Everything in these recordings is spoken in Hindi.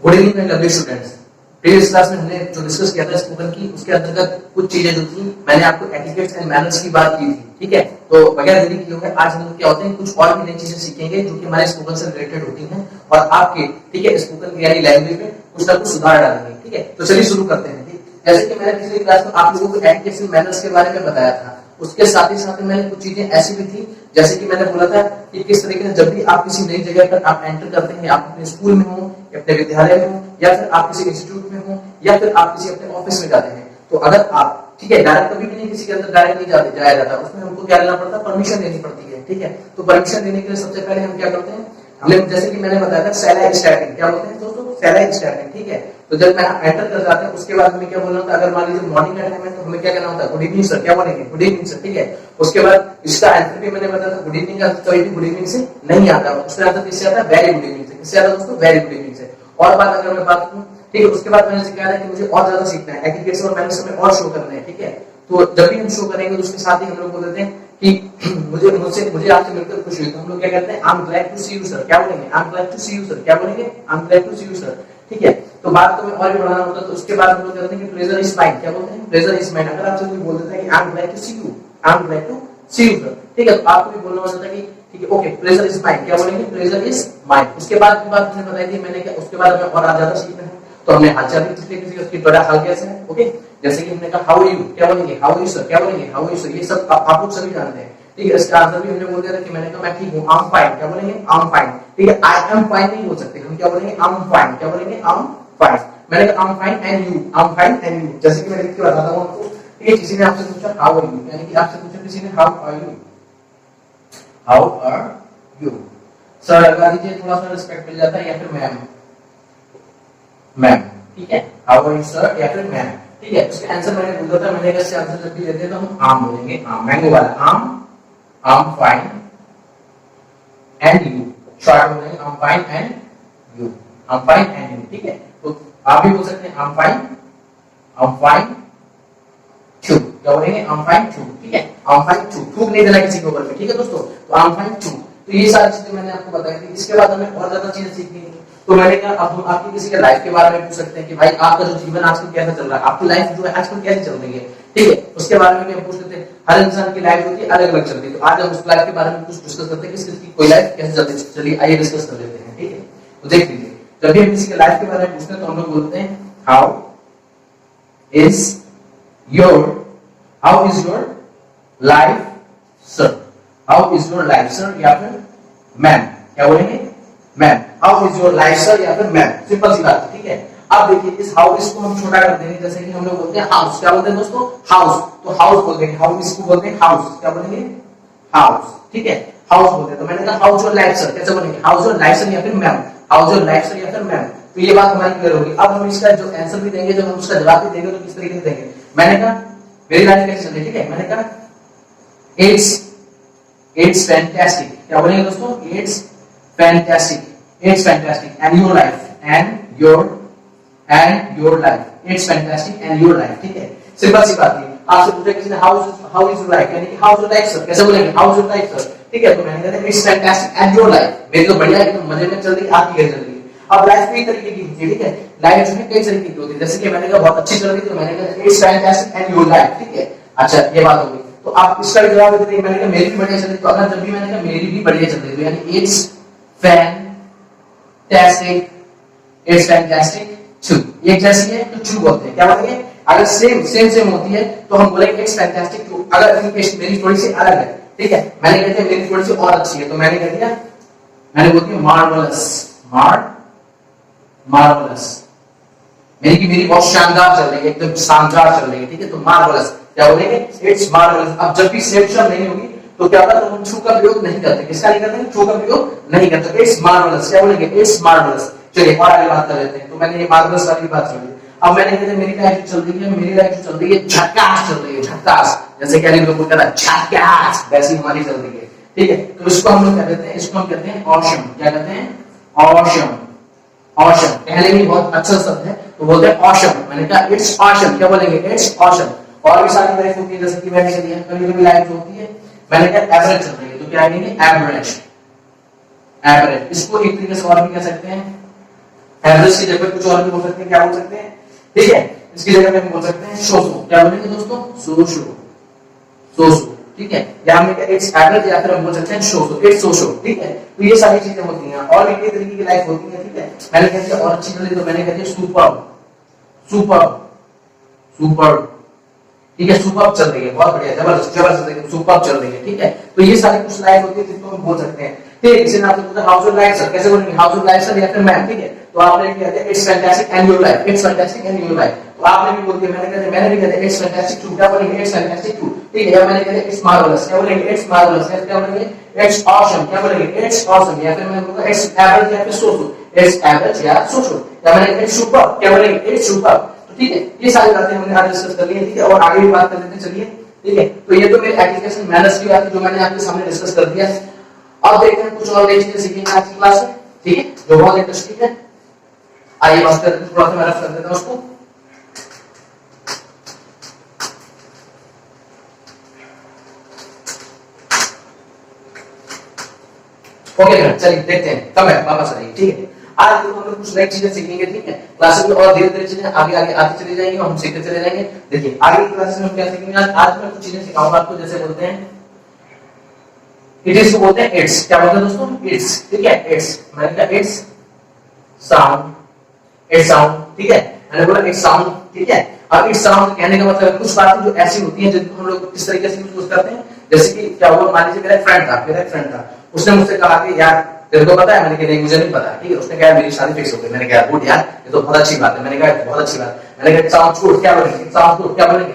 Good evening my lovely students. Previous class में हमने जो डिस्कस किया था स्पोकन की, उसके अंतर्गत कुछ चीजें जो थी मैंने आपको एटिकेट्स एंड मैनर्स की बात की थी, ठीक है। तो वगैरह देरी किए हुए आज हम लोग क्या होते हैं, कुछ और भी नई चीजें सीखेंगे जो कि हमारे स्पोकन से रिलेटेड होती हैं और आपके, ठीक है, स्पोकन यानी लैंग्वेज में कुछ ना कुछ सुधार डालेंगे, ठीक है। तो चलिए शुरू करते हैं। जैसे कि मैंने पिछली क्लास में आप लोगों को एटिकेट्स एंड मैनर्स के बारे में बताया था, उसके साथ ही मैंने कुछ चीजें ऐसी भी थी, जैसे कि मैंने बोला था कि किस तरीके से जब भी आप किसी नई जगह पर आप एंटर करते हैं, आप अपने स्कूल में हो या अपने विद्यालय में हो या फिर आप किसी इंस्टीट्यूट में हो या फिर आप किसी अपने ऑफिस में जाते हैं, तो अगर आप, ठीक है, डायरेक्ट कभी भी नहीं किसी के अंदर डायरेक्ट नहीं जाया जाता, उसमें हमको क्या लेना पड़ता है, परमिशन लेनी पड़ती है, ठीक है। तो परमिशन लेने के लिए सबसे पहले हम क्या करते हैं, हमने जैसे कि मैंने बताया था सैला स्टार्टिंग, क्या बोलते हैं दोस्तों, सैला स्टार्टिंग, ठीक है। तो जब मैं एंटर कर जाते हैं उसके बाद हमें क्या बोलना होता है, अगर मान लीजिए मॉर्निंग का टाइम है तो हमें क्या कहना होता है, गुड इवनिंग सर, क्या बोलेंगे, गुड इवनिंग सर, ठीक है। उसके बाद इसका आंसर भी मैंने बताया था, गुड इवनिंग का कभी भी गुड इवनिंग से नहीं आता, उसका आंसर किससे आता है, वेरी गुड इवनिंग से। किससे आता है दोस्तों, वेरी गुड इवनिंग से। और बात अगर मैं बात करूं, ठीक है, उसके बाद मैंने सिखाया था कि मुझे और ज्यादा सीखना है, एटिकेट्स और मैनर्स में और शो करना है, ठीक है। तो जब भी हम शो करेंगे तो उसके साथ ही हम लोग बोल देते हैं कि मुझे आपसे मिलकर खुशी हुई, तो हम लोग क्या कहते हैं, I am glad to see you sir, क्या बोलेंगे, I am glad to see you sir, क्या बोलेंगे, I am glad to see you sir, ठीक है। तो बात को और भी बढ़ाना होता है तो उसके बाद हम लोग कहते हैं कि प्लेजर इज माइन, क्या बोलते हैं, प्लेजर इज माइन। अगर आपसे कोई बोल देता है कि I am glad to see you, I am glad to see you sir, ठीक है, तो आपको भी बोलना होता है कि ठीक है, ओके, प्लेजर इज माइन, क्या बोलेंगे, प्लेजर इज माइन। उसके बाद की बात मैंने बताई थी मैंने, क्या उसके बाद हमें और ज्यादा सीखना है, तो हमने हालचाल भी पूछ लिया किसी उसकी, ਤੁਹਾਡਾ हाल कैसे है, ओके। जैसे कि हमने कहा हाउ आर यू, क्या बोलेंगे, हाउ आर यू सर, क्या बोलेंगे, हाउ आर यू सर, ये सब आप लोग सभी जानते हैं, ठीक है। इसका आंसर भी हमने बोल दिया था कि मैंने कहा मैं ठीक हूं, आई एम फाइन, क्या बोलेंगे, आई एम फाइन, ठीक है। आई एम फाइन नहीं बोल सकते हम, क्या बोलेंगे, आई एम फाइन, क्या बोलेंगे, आई एम फाइन। मैंने कहा आई am fine and you, I am fine and you, जैसे कि मैं लिख के बताता हूं आपको, ठीक है। किसी ने आपसे पूछा हाउ आर यू, यानी कि आपसे पूछा किसी ने how are you, how are you sir लगा दीजिए, थोड़ा सा रिस्पेक्ट मिल जाता है, या फिर मैम, मैम, ठीक है, हाउ आर यू सर या फिर मैम, ठीक है। उसका आंसर मैंने बोला था, मैंने कैसे आंसर जब भी देते हैं तो हम आम बोलेंगे, आम, मैंगो वाला आम, I am fine and you, short बोलेंगे I am fine and you, I am fine and you, ठीक है। तो आप भी बोल सकते हैं I am fine, I am fine too, क्या बोलेंगे, आई एम फाइन टू, ठीक है, आई एम फाइन टू, थूक नहीं देना किसी के ऊपर में, ठीक है दोस्तों। तो आई एम फाइन टू, तो ये सारी चीजें मैंने आपको बताई थी। इसके बाद हमें और ज्यादा चीजें सीखनी है, तो मैंने कहा अब हम आपकी किसी के लाइफ के बारे में पूछ सकते हैं कि भाई आपका जो जीवन आजकल कैसा चल रहा है, आपकी लाइफ जो है आजकल कैसी चल रही है, ठीक है, उसके बारे में भी हम पूछ लेते हैं। हर इंसान की लाइफ होती है अलग अलग चलती है, तो आज हम उस लाइफ के बारे में कुछ डिस्कस करते हैं कि कोई लाइफ कैसे चलती है, चलिए आइए डिस्कस कर लेते हैं, ठीक है। तो देख लीजिए, जब भी हम किसी के लाइफ के बारे में पूछते हैं तो हम लोग बोलते हैं how is your life sir, how is your life sir, या फिर मैम, क्या बोलेंगे, ma'am, how is your life sir, या फिर मैम, सिंपल सी बात है, ठीक है। अब देखिए इस हाउ इसको हम छोटा कर देंगे, जैसे कि हम लोग बोलते हैं हाउस, क्या बोलते हैं दोस्तों, हाउस, तो हाउस बोल देंगे, हाउ इसको बोलते हैं हाउस, क्या बोलेंगे, हाउस, ठीक है, हाउस बोलते हैं। तो मैंने कहा हाउस योर लाइफ सर, कैसे बोलेंगे, हाउस योर लाइफ सर या फिर ma'am, house your life sir या फिर मैम। तो ये बात हमारी क्लियर होगी। अब हम इसका जो आंसर भी देंगे, जब हम उसका जवाब भी देंगे तो किस तरीके से देंगे। मैंने कहा मेरी लाइफ कैसे चल रही है, ठीक है, मैंने कहा इट्स फैंटास्टिक, क्या बोलेंगे दोस्तों, it's fantastic, it's fantastic, and your life, and your life, it's fantastic and your life, ठीक है। सिंपल सी बात है। आपसे पूछा किसी ने हाउ इज योर लाइफ, यानी कि how is your life sir, कैसे बोलेंगे, how is your life sir, ठीक है। तो मैंने कहा it's fantastic and your life, मेरी तो बढ़िया एकदम मजे में चल रही है, आपकी कैसे चल रही है। अब लाइफ कई तरीके की होती है, ठीक है, लाइफ में कई तरीके की होती है, जैसे कि मैंने कहा बहुत अच्छी चल रही थी, तो मैंने कहा it's fantastic and your life, ठीक है। अच्छा ये बात होगी, तो आप इसका भी जवाब देते हैं, मैंने कहा मेरी भी बढ़िया चल रही, तो अगर जब भी मैंने कहा मेरी भी बढ़िया चल रही, तो यानी it's fantastic, it's fantastic too, एक जैसी है तो टू बोलते हैं, क्या बोलेंगे, अगर सेम होती है तो हम बोलेंगे इट्स फैंटास्टिक टू। अगर मेरी थोड़ी सी अलग है, ठीक है, मैंने कह दिया मेरी थोड़ी सी और अच्छी है, तो मैंने कह दिया, मैंने बोलती हूँ मार्वलस, मार्वलस, मेरी बहुत शानदार चल रही है, एकदम शानदार चल रही है, ठीक है। तो मार्वलस, क्या बोलेंगे, इट्स मार्वलस। अब जब भी सेम शब्द नहीं होगी तो क्या होगा, तो हम टू का प्रयोग नहीं करते, किसका नहीं करते, टू का प्रयोग नहीं करते, इट्स मार्वलस, क्या बोलेंगे, इट्स मार्वलस। चलिए और आगे बात कर लेते हैं। तो मैंने ये मार्वलस वाली बात चल रही है, अब मैंने कहते मेरी लाइफ चल रही है, मेरी लाइफ चल रही है झक्कास चल रही है, झक्कास, जैसे क्या लोग बोलते हैं झक्कास, वैसी हमारी चल रही है, ठीक है। तो इसको हम लोग कहते हैं, इसको हम कहते हैं ऑसम, क्या कहते हैं, ऑसम, ऑसम। पहले भी बहुत अच्छा शब्द है तो बोलते हैं ऑसम, मैंने कहा इट्स ऑसम, क्या बोलेंगे, इट्स ऑसम। और भी सारी लाइफ होती है, जैसे कि मैंने कह दिया कभी कभी लाइफ होती है, मैंने कहा एवरेज चल रही है, तो क्या कहेंगे, एवरेज, एवरेज। इसको एक तरीके से और भी कह सकते हैं एवरेज की जगह कुछ और भी बोल सकते हैं, क्या बोल सकते हैं, ठीक है। इसकी जगह में हम बोल सकते हैं सो सो, क्या बोलेंगे दोस्तों, सो सो, ठीक है। या हम इट्स एवरेज, या फिर हम बोल सकते हैं सो सो, इट्स सो, ठीक है। तो ये सारी चीजें होती हैं और भी कई तरीके की लाइफ होती है, ठीक है। मैंने कह दिया और अच्छी वाली, तो मैंने कह दिया सुपर, ठीक है। सुपर चल रही है, बहुत बढ़िया, जबरदस्त सुपर चल रही है, ठीक है। तो ये सारी कुछ लाइफ होती है जिसको हम बोल सकते हैं, ठीक है। किसी ने आपसे पूछा हाउस ऑफ लाइफ सर, कैसे बोलेंगे हाउस ऑफ लाइफ सर या फिर मैम, ठीक है। तो आपने क्या कहते हैं it's fantastic and your life, it's fantastic and your life. तो आपने भी बोल दिया, मैंने भी कहते इट्स फैंटास्टिक टू, क्या बोलेंगे इट्स फैंटास्टिक टू, ठीक है। या मैंने कहते इट्स मार्वेलस, क्या बोलेंगे इट्स मार्वेलस, क्या बोलेंगे इट्स ऑसम, क्या बोलेंगे इट्स ऑसम। या फिर मैं बोलूंगा इट्स एवरेज या फिर सो सो, इट्स एवरेज या सो सो। या मैंने इट्स सुपर, क्या बोलेंगे इट्स सुपर। तो ठीक है, ये सारी बातें हमने आज डिस्कस कर ली है, ठीक है। और आगे भी बात कर लेते हैं, चलिए, ठीक है। तो ये तो मेरे एप्लीकेशन मैनर्स की बात है जो मैंने आपके सामने डिस्कस कर दिया है। अब देखते हैं कुछ और नई चीजें सीखेंगे आज की क्लास में, ठीक है, जो बहुत इंटरेस्टिंग है। आइए बात करते हैं, थोड़ा सा मैं रफ कर देता हूं उसको। ओके फ्रेंड, चलिए देखते हैं, कब है वापस आइए, ठीक है। आज हम लोग कुछ नई चीजें सीखेंगे, ठीक है। क्लासेस में और धीरे धीरे चीजें आगे आगे आती चली जाएंगी और हम सीखते चले जाएंगे। देखिए आगे की क्लासेस में हम क्या सीखेंगे, आज मैं कुछ चीजें सिखाऊंगा आपको, जैसे बोलते हैं इट इज को बोलते हैं इट्स, क्या बोलते हैं दोस्तों, इट्स, ठीक है। इट्स मैंने कहा इट्स साउंड, इट्स साउंड, ठीक है। मैंने बोला इट्स साउंड, ठीक है। अब इट्स साउंड कहने का मतलब कुछ बातें जो ऐसी होती हैं जिनको हम लोग किस तरीके से यूज करते हैं। जैसे कि क्या हुआ, मान लीजिए मेरा एक फ्रेंड था, उसने मुझसे कहा कि यार तेरे को पता है, मैंने कहा नहीं मुझे नहीं पता, ठीक है। उसने कहा मेरी शादी फिक्स हो गई, मैंने कहा गुड यार, ये तो बहुत अच्छी बात है, मैंने कहा बहुत अच्छी बात। मैंने कहा इट साउंड्स गुड, क्या बोलेंगे इट साउंड्स गुड, क्या बोलेंगे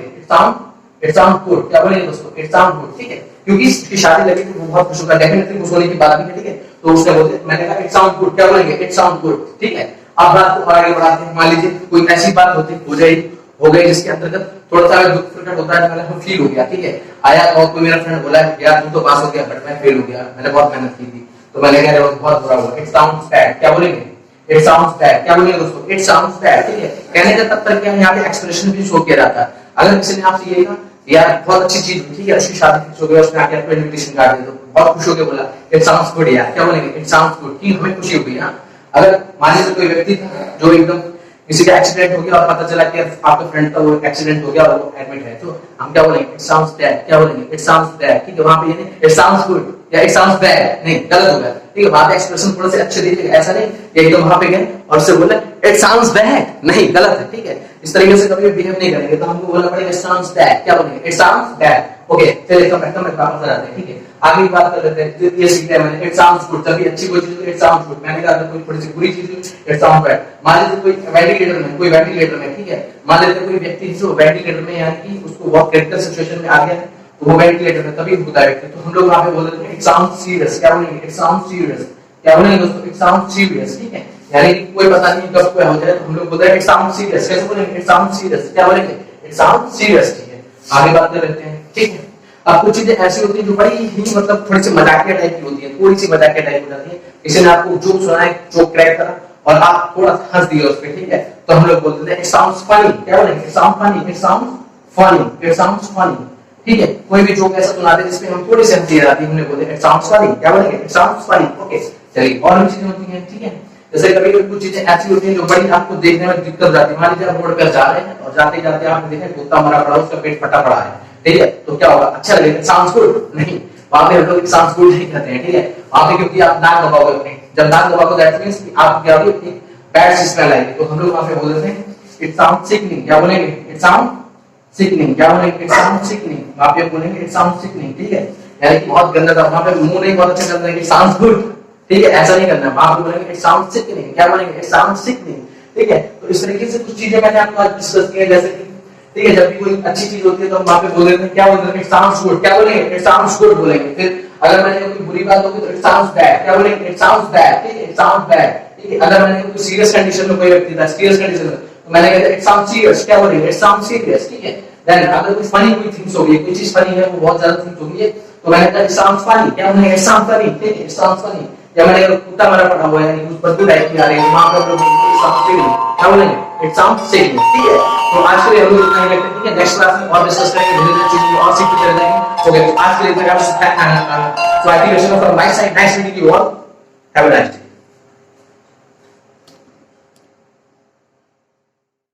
इट साउंड गुड, क्या बोलेंगे दोस्तों इट साउंड गुड, ठीक है। क्योंकि इसकी शादी लगी तो वो बहुत खुश होगा, डेफिनेटली खुश होने की बात भी है, ठीक है। तो उसने बोले, मैंने कहा इट साउंड गुड, क्या बोलेंगे इट साउंड गुड, ठीक है। अब बात को आगे बढ़ाते हैं, मान लीजिए कोई ऐसी बात हो गई जिसके अंतर्गत थोड़ा सा दुख प्रकट होता है, मतलब फील हो गया, ठीक है। आया और कोई मेरा फ्रेंड बोला यार तू तो पास हो गया बट मैं फेल हो गया, मैंने बहुत मेहनत की थी, तो मैंने कहा बहुत बुरा हुआ, इट साउंड्स बैड, क्या बोलेंगे इट साउंड्स बैड, क्या बोलेंगे दोस्तों इट साउंड्स बैड, ठीक है। कहने का तब क्या है, यहाँ पे एक्सप्रेशन भी शो किया जाता है। अगर किसी ने आपसे यही कहा यार बहुत अच्छी चीज, ठीक है, उसकी शादी फिक्स हो गई, उसने आके आपको इनविटेशन कार्ड दे दो, बहुत खुश होकर बोला इट साउंड्स गुड यार, क्या बोलेंगे इट साउंड्स गुड, ठीक, हमें खुशी हो गई। अगर मान लीजिए कोई व्यक्ति था जो एकदम किसी का एक्सीडेंट हो गया और पता चला कि आपके फ्रेंड का वो एक्सीडेंट हो गया और वो एडमिट है, तो हम क्या बोलेंगे इट साउंड्स बैड, क्या बोलेंगे इट साउंड्स बैड, ठीक है। वहां पे ये इट साउंड्स गुड या इट साउंड्स बैड नहीं, गलत हो गया, ठीक है। वहां पे एक्सप्रेशन थोड़ा सा अच्छे दीजिएगा, ऐसा नहीं कि एकदम वहां पे गए और उससे बोले इट साउंड्स बैड, नहीं, गलत है, ठीक है। इस तरीके से कभी बिहेव नहीं करेंगे, तो हमको बोलना पड़ेगा इट साउंड्स बैड, क्या बोलेंगे इट साउंड्स बैड। ओके, चलिए एकदम वापस आ जाते हैं, ठीक है। आगे बात कर लेते हैं, ये सीखते हैं मैंने इट साउंड्स गुड, तभी अच्छी कोई चीज इट साउंड्स गुड। मैंने कहा कोई थोड़ी सी बुरी चीज इट साउंड्स बैड। मान लीजिए कोई वेंटिलेटर में, ठीक है, मान लीजिए कोई व्यक्ति जो वेंटिलेटर में यानी कि उसको बहुत क्रिटिकल सिचुएशन में आ गया है, तो वो वेंटिलेटर में तभी होता है, तो हम लोग वहां पे बोल देते हैं इट साउंड्स सीरियस, क्या बोलेंगे इट साउंड्स सीरियस, क्या बोलेंगे दोस्तों इट साउंड्स सीरियस, ठीक है। यानी कि कोई पता नहीं कब क्या हो जाए, तो हम लोग बोलते हैं इट साउंड्स सीरियस, कैसे बोलेंगे इट साउंड्स सीरियस, क्या बोलेंगे इट साउंड्स सीरियस, ठीक है। आगे बात कर लेते हैं, ठीक है। अब कुछ चीजें ऐसी होती है जो बड़ी ही मतलब थोड़ी सी मजाकिया टाइप की होती है, थोड़ी सी मजाकिया टाइप हो जाती है। किसी ने आपको जोक सुनाया, जोक क्रैक करा और आप थोड़ा हंस दिए उस पे, ठीक है, तो हम लोग बोलते हैं इट साउंड्स फनी, क्या बोलेंगे it sounds funny, it sounds funny, it sounds funny, ठीक है। कोई भी जोक ऐसा सुना दे जिसमें हम थोड़ी सी हंसी आ जाती है, हमने बोले इट साउंड्स फनी, क्या बोलेंगे इट साउंड्स फनी। ओके, चलिए और भी चीजें होती हैं, ठीक है। जैसे कभी कभी कुछ चीजें ऐसी होती हैं जो बड़ी आपको देखने में दिक्कत हो जाती है। मान लीजिए आप रोड पर जा रहे हैं और जाते जाते आपने देखा कुत्ता मरा पड़ा, उसका पेट फटा पड़ा है, ठीक है, तो क्या होगा, अच्छा लगेगा, साउंड्स गुड, नहीं, वहां पे हम लोग साउंड्स गुड नहीं कहते हैं, ठीक है। वहां पे क्योंकि आप नाक दबाओगे अपने, जब नाक दबाओगे दैट मींस कि आप क्या होगी एक बैड स्मेल आएगी, तो हम लोग वहां पे बोल देते हैं इट साउंड सिकनिंग, क्या बोलेंगे इट साउंड सिकनिंग, क्या बोलेंगे इट साउंड सिकनिंग, वहां पे बोलेंगे इट साउंड सिकनिंग, ठीक है। यानी कि बहुत गंदा था, वहां पे मुंह नहीं बहुत अच्छा करना है कि साउंड्स गुड, ठीक है, ऐसा नहीं करना है, वहां पे बोलेंगे इट साउंड सिकनिंग, क्या बोलेंगे इट साउंड सिकनिंग, ठीक है। तो इस तरीके से कुछ चीजें मैंने आपको आज डिस्कस की है, जैसे कि ठीक है, जब भी कोई अच्छी चीज होती है तो हम वहां पे बोल देते हैं, क्या बोलते हैं इट साउंड्स गुड, क्या बोलेंगे इट साउंड्स गुड बोलेंगे। फिर अगर मैंने कोई बुरी बात होगी तो इट साउंड्स बैड, क्या बोलेंगे इट साउंड्स बैड, ठीक है, इट साउंड्स बैड, ठीक है। अगर मैंने कोई सीरियस कंडीशन में कोई व्यक्ति था, सीरियस कंडीशन में, तो मैंने कहता इट साउंड्स सीरियस, क्या बोलेंगे इट साउंड्स सीरियस, ठीक है। देन अगर कोई फनी कोई थिंग्स हो गई, कोई चीज फनी है, वो बहुत ज्यादा थिंग्स हो गई है, तो मैंने कहा इट साउंड्स फनी, क्या बोलेंगे इट साउंड्स फनी, ठीक है, इट साउंड्स फनी। या मैंने अगर कुत्ता मरा पड़ा हुआ है यानी कुछ बदबू टाइप की आ रही है, वहां पे हम लोग इट साउंड्स सिकनिंग, क्या बोलेंगे इट साउंड्स सिकनिंग, ठीक है। तो आज के लिए हम लोग इतना ही रखते हैं, ठीक है। नेक्स्ट क्लास में और डिस्कस करेंगे, धीरे-धीरे चीजें और सीखते चले जाएंगे। ओके, आज के लिए इतना काफी है। So I think from my side, nice meeting you all, have a nice day.